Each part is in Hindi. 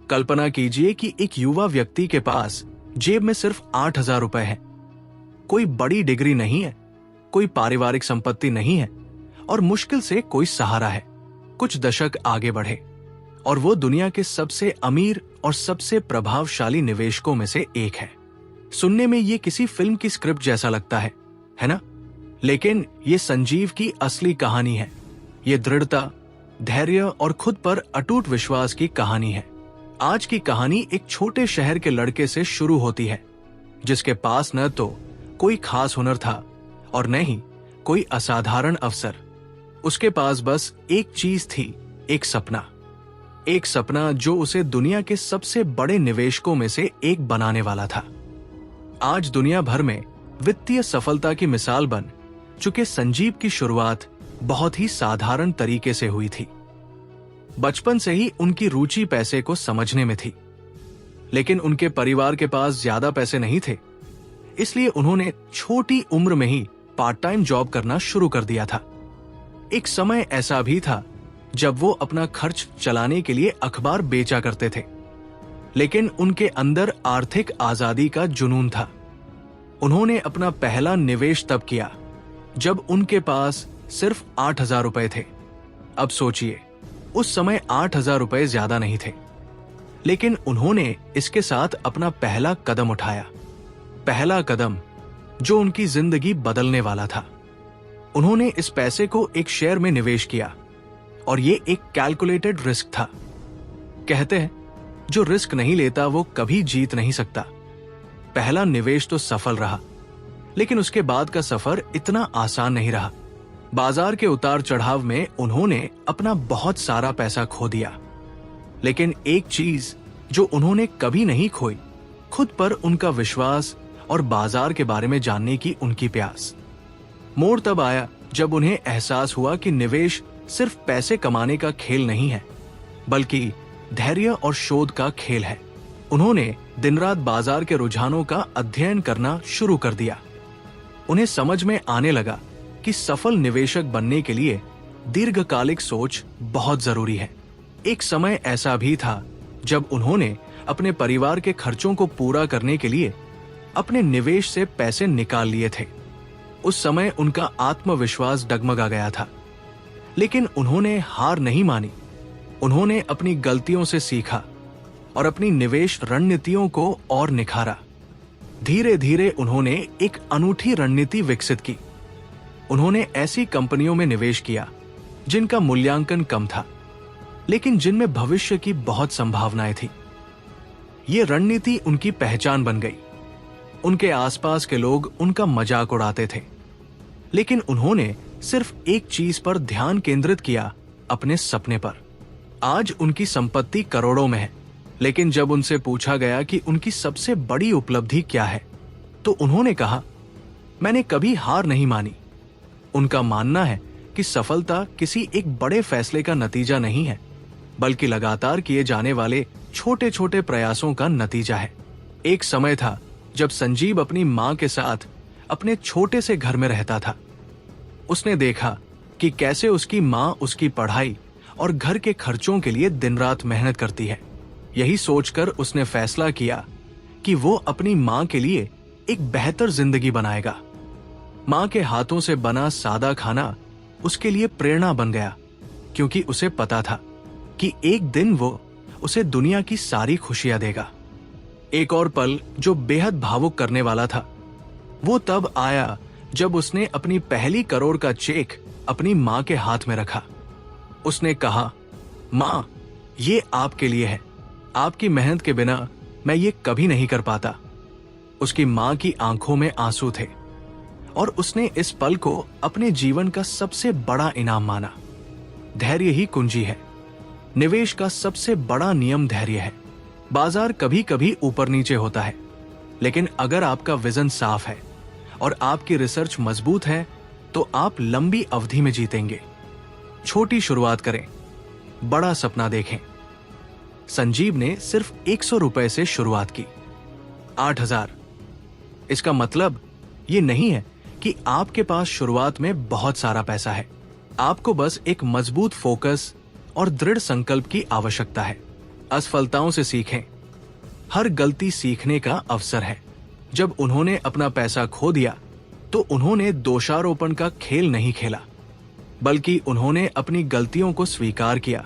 कल्पना कीजिए कि एक युवा व्यक्ति के पास जेब में सिर्फ 8,000 रुपए हैं। कोई बड़ी डिग्री नहीं है, कोई पारिवारिक संपत्ति नहीं है और मुश्किल से कोई सहारा है। कुछ दशक आगे बढ़े और वो दुनिया के सबसे अमीर और सबसे प्रभावशाली निवेशकों में से एक है। सुनने में ये किसी फिल्म की स्क्रिप्ट जैसा लगता है ना? लेकिन ये संजीव की असली कहानी है। ये दृढ़ता, धैर्य और खुद पर अटूट विश्वास की कहानी है। आज की कहानी एक छोटे शहर के लड़के से शुरू होती है, जिसके पास न तो कोई खास हुनर था और न ही कोई असाधारण अवसर। उसके पास बस एक चीज थी, एक सपना। एक सपना जो उसे दुनिया के सबसे बड़े निवेशकों में से एक बनाने वाला था। आज दुनिया भर में वित्तीय सफलता की मिसाल बन चुके संजीव की शुरुआत बहुत ही साधारण तरीके से हुई थी। बचपन से ही उनकी रुचि पैसे को समझने में थी, लेकिन उनके परिवार के पास ज्यादा पैसे नहीं थे, इसलिए उन्होंने छोटी उम्र में ही पार्ट टाइम जॉब करना शुरू कर दिया था। एक समय ऐसा भी था जब वो अपना खर्च चलाने के लिए अखबार बेचा करते थे, लेकिन उनके अंदर आर्थिक आजादी का जुनून था। उन्होंने अपना पहला निवेश तब किया जब उनके पास सिर्फ 8,000 रुपए थे। अब सोचिए, उस समय 8,000 रुपए ज्यादा नहीं थे, लेकिन उन्होंने इसके साथ अपना पहला कदम उठाया। पहला कदम जो उनकी जिंदगी बदलने वाला था। उन्होंने इस पैसे को एक शेयर में निवेश किया और ये एक कैलकुलेटेड रिस्क था। कहते हैं, जो रिस्क नहीं लेता वो कभी जीत नहीं सकता। पहला निवेश तो सफल रहा, लेकिन उसके बाद का सफर इतना आसान नहीं रहा। बाजार के उतार चढ़ाव में उन्होंने अपना बहुत सारा पैसा खो दिया, लेकिन एक चीज जो उन्होंने कभी नहीं खोई, खुद पर उनका विश्वास और बाजार के बारे में जानने की उनकी प्यास। मोड़ तब आया जब उन्हें एहसास हुआ कि निवेश सिर्फ पैसे कमाने का खेल नहीं है, बल्कि धैर्य और शोध का खेल है। उन्होंने दिन रात बाजार के रुझानों का अध्ययन करना शुरू कर दिया। उन्हें समझ में आने लगा कि सफल निवेशक बनने के लिए दीर्घकालिक सोच बहुत जरूरी है। एक समय ऐसा भी था जब उन्होंने अपने परिवार के खर्चों को पूरा करने के लिए अपने निवेश से पैसे निकाल लिए थे। उस समय उनका आत्मविश्वास डगमगा गया था, लेकिन उन्होंने हार नहीं मानी। उन्होंने अपनी गलतियों से सीखा और अपनी निवेश रणनीतियों को और निखारा। धीरे धीरे उन्होंने एक अनूठी रणनीति विकसित की। उन्होंने ऐसी कंपनियों में निवेश किया जिनका मूल्यांकन कम था, लेकिन जिनमें भविष्य की बहुत संभावनाएं थी। ये रणनीति उनकी पहचान बन गई। उनके आसपास के लोग उनका मजाक उड़ाते थे, लेकिन उन्होंने सिर्फ एक चीज पर ध्यान केंद्रित किया, अपने सपने पर। आज उनकी संपत्ति करोड़ों में है, लेकिन जब उनसे पूछा गया कि उनकी सबसे बड़ी उपलब्धि क्या है, तो उन्होंने कहा, मैंने कभी हार नहीं मानी। उनका मानना है कि सफलता किसी एक बड़े फैसले का नतीजा नहीं है, बल्कि लगातार किए जाने वाले छोटे छोटे प्रयासों का नतीजा है। एक समय था जब संजीव अपनी मां के साथ अपने छोटे से घर में रहता था। उसने देखा कि कैसे उसकी मां उसकी पढ़ाई और घर के खर्चों के लिए दिन रात मेहनत करती है। यही सोचकर उसने फैसला किया कि वो अपनी मां के लिए एक बेहतर जिंदगी बनाएगा। मां के हाथों से बना सादा खाना उसके लिए प्रेरणा बन गया, क्योंकि उसे पता था कि एक दिन वो उसे दुनिया की सारी खुशियां देगा। एक और पल जो बेहद भावुक करने वाला था, वो तब आया जब उसने अपनी पहली करोड़ का चेक अपनी मां के हाथ में रखा। उसने कहा, मां, ये आपके लिए है। आपकी मेहनत के बिना मैं ये कभी नहीं कर पाता। उसकी मां की आंखों में आंसू थे और उसने इस पल को अपने जीवन का सबसे बड़ा इनाम माना। धैर्य ही कुंजी है। निवेश का सबसे बड़ा नियम धैर्य है। बाजार कभी कभी ऊपर नीचे होता है, लेकिन अगर आपका विजन साफ है और आपकी रिसर्च मजबूत है, तो आप लंबी अवधि में जीतेंगे। छोटी शुरुआत करें, बड़ा सपना देखें। संजीव ने सिर्फ 100 रुपए से शुरुआत की। 8,000। इसका मतलब ये नहीं है कि आपके पास शुरुआत में बहुत सारा पैसा है। आपको बस एक मजबूत फोकस और दृढ़ संकल्प की आवश्यकता है। असफलताओं से सीखें। हर गलती सीखने का अवसर है। जब उन्होंने अपना पैसा खो दिया तो उन्होंने दोषारोपण का खेल नहीं खेला, बल्कि उन्होंने अपनी गलतियों को स्वीकार किया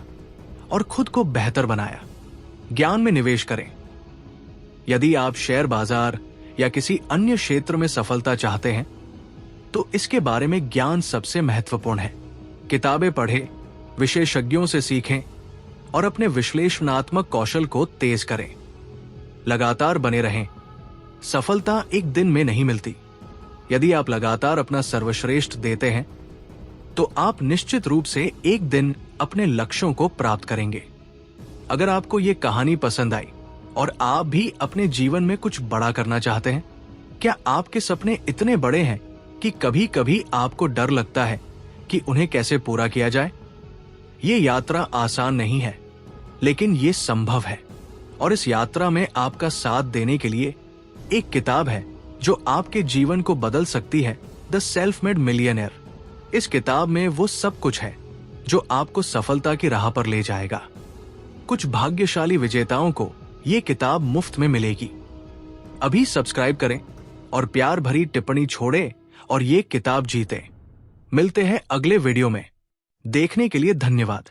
और खुद को बेहतर बनाया। ज्ञान में निवेश करें। यदि आप शेयर बाजार या किसी अन्य क्षेत्र में सफलता चाहते हैं तो इसके बारे में ज्ञान सबसे महत्वपूर्ण है। किताबें पढ़ें, विशेषज्ञों से सीखें और अपने विश्लेषणात्मक कौशल को तेज करें। लगातार बने रहें। सफलता एक दिन में नहीं मिलती। यदि आप लगातार अपना सर्वश्रेष्ठ देते हैं तो आप निश्चित रूप से एक दिन अपने लक्ष्यों को प्राप्त करेंगे। अगर आपको ये कहानी पसंद आई और आप भी अपने जीवन में कुछ बड़ा करना चाहते हैं, क्या आपके सपने इतने बड़े हैं कि कभी कभी आपको डर लगता है कि उन्हें कैसे पूरा किया जाए? ये यात्रा आसान नहीं है, लेकिन ये संभव है। और इस यात्रा में आपका साथ देने के लिए एक किताब है जो आपके जीवन को बदल सकती है, द सेल्फ मेड मिलियनेयर। इस किताब में वो सब कुछ है जो आपको सफलता की राह पर ले जाएगा। कुछ भाग्यशाली विजेताओं को ये किताब मुफ्त में मिलेगी। अभी सब्सक्राइब करें और प्यार भरी टिप्पणी छोड़ें और ये किताब जीतें। मिलते हैं अगले वीडियो में। देखने के लिए धन्यवाद।